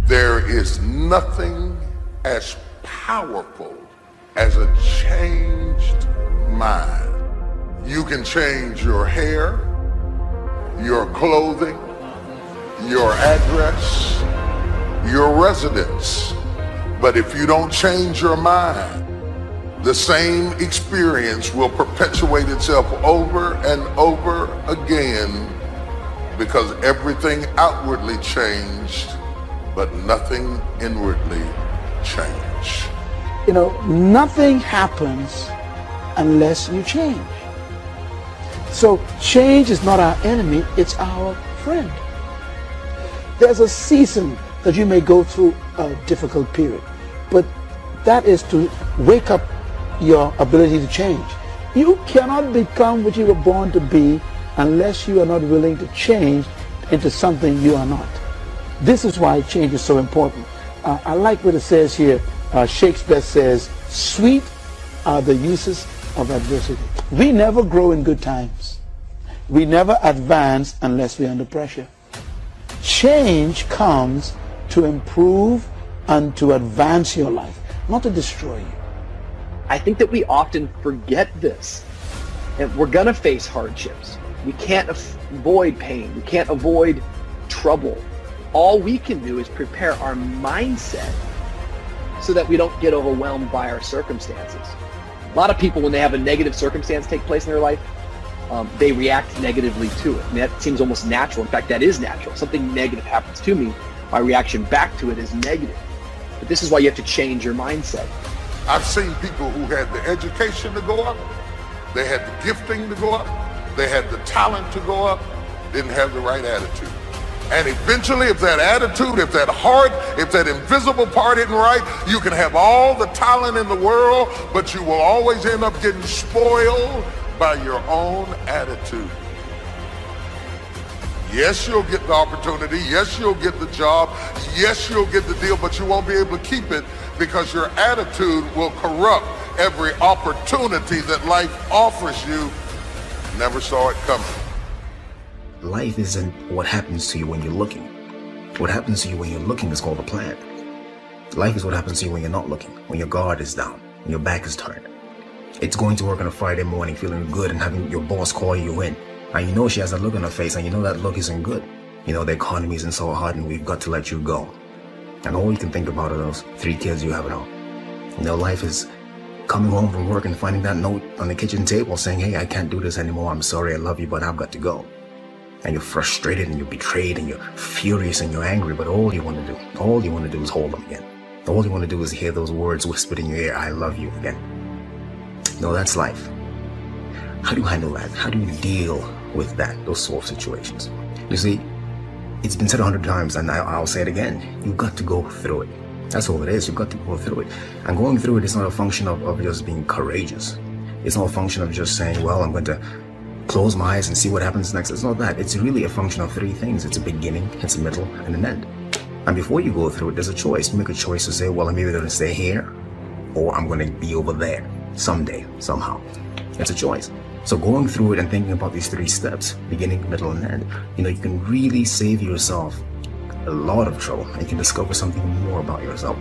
There is nothing as powerful as a changed mind. You can change your hair, your clothing, your address, your residence. But if you don't change your mind, the same experience will perpetuate itself over and over again, because everything outwardly changed, but nothing inwardly changed. You know, nothing happens unless you change. So change is not our enemy, it's our friend. There's a season that you may go through a difficult period, but that is to wake up your ability to change. You cannot become what you were born to be unless you are not willing to change into something you are not. This is why change is so important. I like what it says here. Shakespeare says, "Sweet are the uses of adversity." We never grow in good times. We never advance unless we're under pressure. Change comes to improve and to advance your life, not to destroy you. I think that we often forget this. And we're gonna face hardships. We can't avoid pain. We can't avoid trouble. All we can do is prepare our mindset so that we don't get overwhelmed by our circumstances. A lot of people, when they have a negative circumstance take place in their life, they react negatively to it. I mean, that seems almost natural. In fact, that is natural. Something negative happens to me, my reaction back to it is negative. But this is why you have to change your mindset. I've seen people who had the education to go up, they had the gifting to go up, they had the talent to go up, didn't have the right attitude. And eventually, if that attitude, if that heart, if that invisible part isn't right, you can have all the talent in the world, but you will always end up getting spoiled by your own attitude. Yes, you'll get the opportunity. Yes, you'll get the job. Yes, you'll get the deal, but you won't be able to keep it because your attitude will corrupt every opportunity that life offers you. Never saw it coming. Life isn't what happens to you when you're looking. What happens to you when you're looking is called a plan. Life is what happens to you when you're not looking, when your guard is down, when your back is turned. It's going to work on a Friday morning feeling good and having your boss call you in. And you know she has a look on her face and you know that look isn't good. You know the economy isn't so hard and we've got to let you go. And all you can think about are those 3 kids you have at home. You know, life is coming home from work and finding that note on the kitchen table saying, "Hey, I can't do this anymore. I'm sorry, I love you, but I've got to go." And you're frustrated and you're betrayed and you're furious and you're angry, but all you want to do is hold them again. All you want to do is hear those words whispered in your ear, "I love you," again. No, that's life. How do you handle that? How do you deal with that, those sort of situations? You see, it's been said 100 times and I'll say it again. You've got to go through it. That's all it is. You've got to go through it. And going through it is not a function of just being courageous. It's not a function of just saying, well, I'm going to close my eyes and see what happens next. It's not that. It's really a function of 3 things. It's a beginning, it's a middle, and an end. And before you go through it, there's a choice. You make a choice to say, well, I'm either going to stay here or I'm going to be over there someday, somehow. It's a choice. So going through it and thinking about these 3 steps, beginning, middle, and end, you know, you can really save yourself a lot of trouble. And you can discover something more about yourself.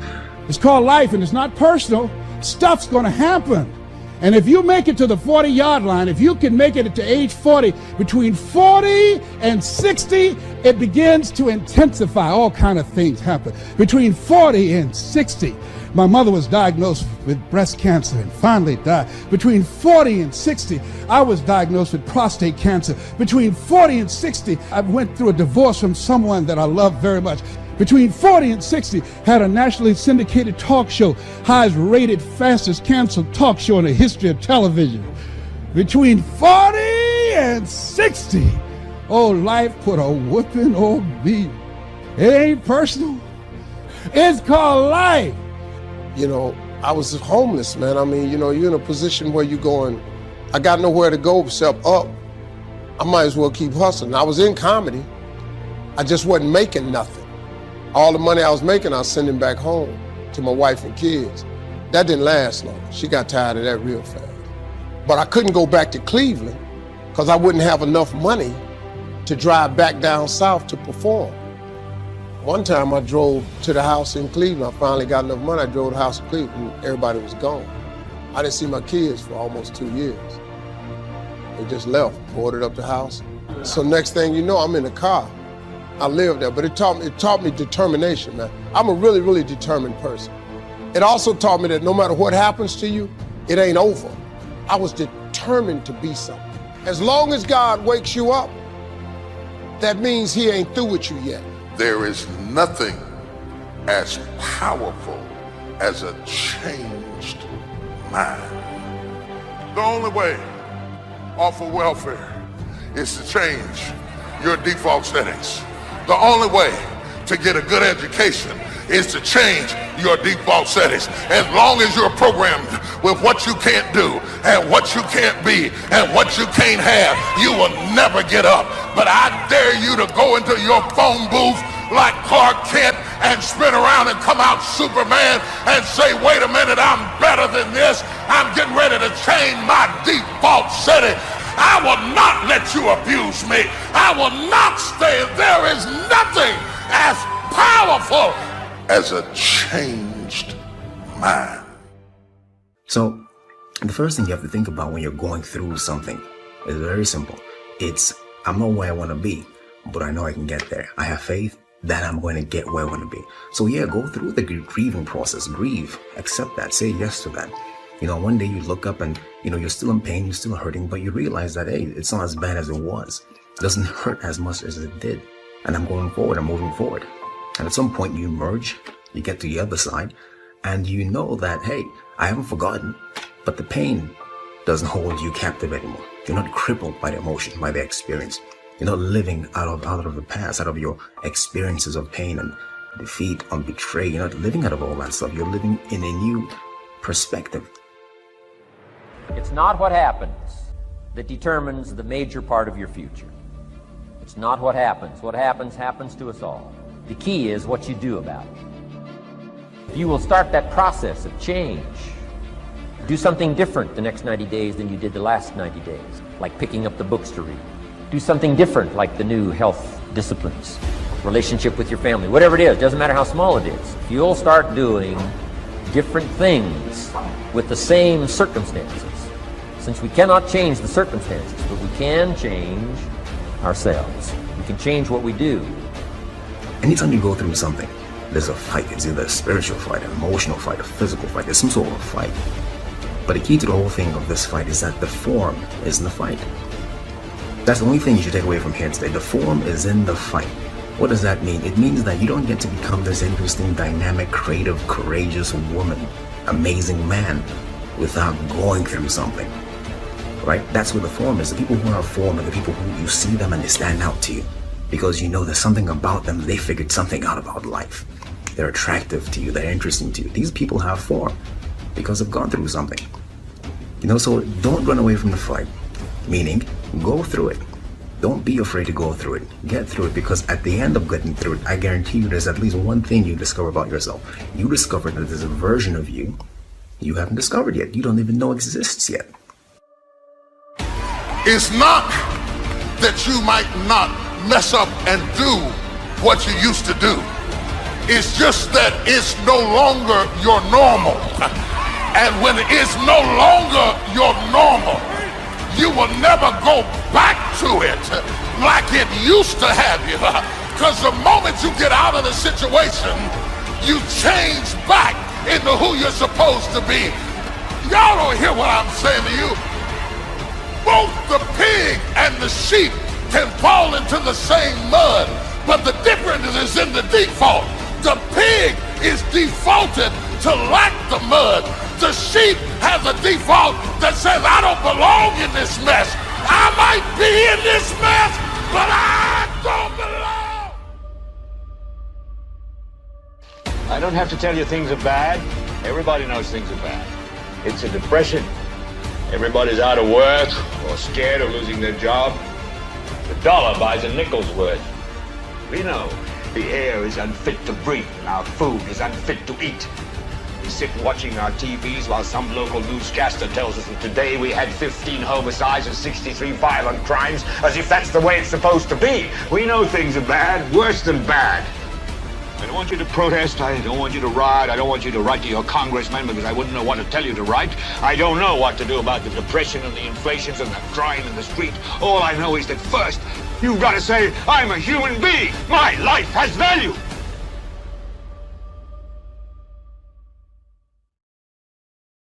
It's called life and it's not personal. Stuff's going to happen. And if you make it to the 40-yard line, if you can make it to age 40, between 40 and 60, it begins to intensify. All kind of things happen. Between 40 and 60, my mother was diagnosed with breast cancer and finally died. Between 40 and 60, I was diagnosed with prostate cancer. Between 40 and 60, I went through a divorce from someone that I loved very much. Between 40 and 60, had a nationally syndicated talk show, highest rated, fastest canceled talk show in the history of television. Between 40 and 60, oh, life put a whooping on me. It ain't personal. It's called life. You know, I was homeless, man. I mean, you know, you're in a position where you're going, I got nowhere to go except up. I might as well keep hustling. I was in comedy. I just wasn't making nothing. All the money I was making, I was sending back home to my wife and kids. That didn't last long. She got tired of that real fast. But I couldn't go back to Cleveland because I wouldn't have enough money to drive back down south to perform. One time I drove to the house in Cleveland. I finally got enough money. I drove to the house in Cleveland and everybody was gone. I didn't see my kids for almost 2 years. They just left, boarded up the house. So next thing you know, I'm in the car. I lived there, but it taught me determination, man. I'm a really, really determined person. It also taught me that no matter what happens to you, it ain't over. I was determined to be something. As long as God wakes you up, that means he ain't through with you yet. There is nothing as powerful as a changed mind. The only way off of welfare is to change your default settings. The only way to get a good education is to change your default settings. As long as you're programmed with what you can't do and what you can't be and what you can't have, you will never get up. But I dare you to go into your phone booth like Clark Kent and spin around and come out Superman and say, wait a minute, I'm better than this. I'm getting ready to change my default setting. I will not let you abuse me. I will not stay. There is nothing as powerful as a changed mind. So, the first thing you have to think about when you're going through something is very simple. It's, I'm not where I want to be, but I know I can get there. I have faith that I'm going to get where I want to be. So yeah, go through the grieving process. Grieve. Accept that. Say yes to that. You know, one day you look up and, you know, you're still in pain, you're still hurting, but you realize that, hey, it's not as bad as it was. It doesn't hurt as much as it did. And I'm going forward, I'm moving forward. And at some point you emerge, you get to the other side, and you know that, hey, I haven't forgotten, but the pain doesn't hold you captive anymore. You're not crippled by the emotion, by the experience. You're not living out of the past, out of your experiences of pain and defeat and betrayal. You're not living out of all that stuff. You're living in a new perspective. It's not what happens that determines the major part of your future. It's not what happens. What happens, happens to us all. The key is what you do about it. If you will start that process of change, do something different the next 90 days than you did the last 90 days, like picking up the books to read. Do something different, like the new health disciplines, relationship with your family, whatever it is, doesn't matter how small it is. If you'll start doing different things with the same circumstances, since we cannot change the circumstances, but we can change ourselves. We can change what we do. Anytime you go through something, there's a fight. It's either a spiritual fight, an emotional fight, a physical fight. There's some sort of a fight. But the key to the whole thing of this fight is that the form is in the fight. That's the only thing you should take away from here today. The form is in the fight. What does that mean? It means that you don't get to become this interesting, dynamic, creative, courageous woman, amazing man, without going through something. Right? That's what the form is. The people who are form are the people who you see them and they stand out to you because you know there's something about them. They figured something out about life. They're attractive to you. They're interesting to you. These people have form because they've gone through something. You know, so don't run away from the fight. Meaning, go through it. Don't be afraid to go through it. Get through it, because at the end of getting through it, I guarantee you there's at least one thing you discover about yourself. You discover that there's a version of you haven't discovered yet. You don't even know exists yet. It's not that you might not mess up and do what you used to do. It's just that it's no longer your normal. And when it's no longer your normal, you will never go back to it like it used to have you. Because the moment you get out of the situation, you change back into who you're supposed to be. Y'all don't hear what I'm saying to you. Both the pig and the sheep can fall into the same mud, but the difference is in the default. The pig is defaulted to lack the mud. The sheep has a default that says, I don't belong in this mess. I might be in this mess, but I don't belong. I don't have to tell you things are bad. Everybody knows things are bad. It's a depression. Everybody's out of work or scared of losing their job. The dollar buys a nickel's worth. We know the air is unfit to breathe and our food is unfit to eat. We sit watching our TVs while some local newscaster tells us that today we had 15 homicides and 63 violent crimes, as if that's the way it's supposed to be. We know things are bad, worse than bad. I don't want you to protest. I don't want you to riot. I don't want you to write to your congressman because I wouldn't know what to tell you to write. I don't know what to do about the depression and the inflations and the crime in the street. All I know is that first, you've got to say, I'm a human being. My life has value.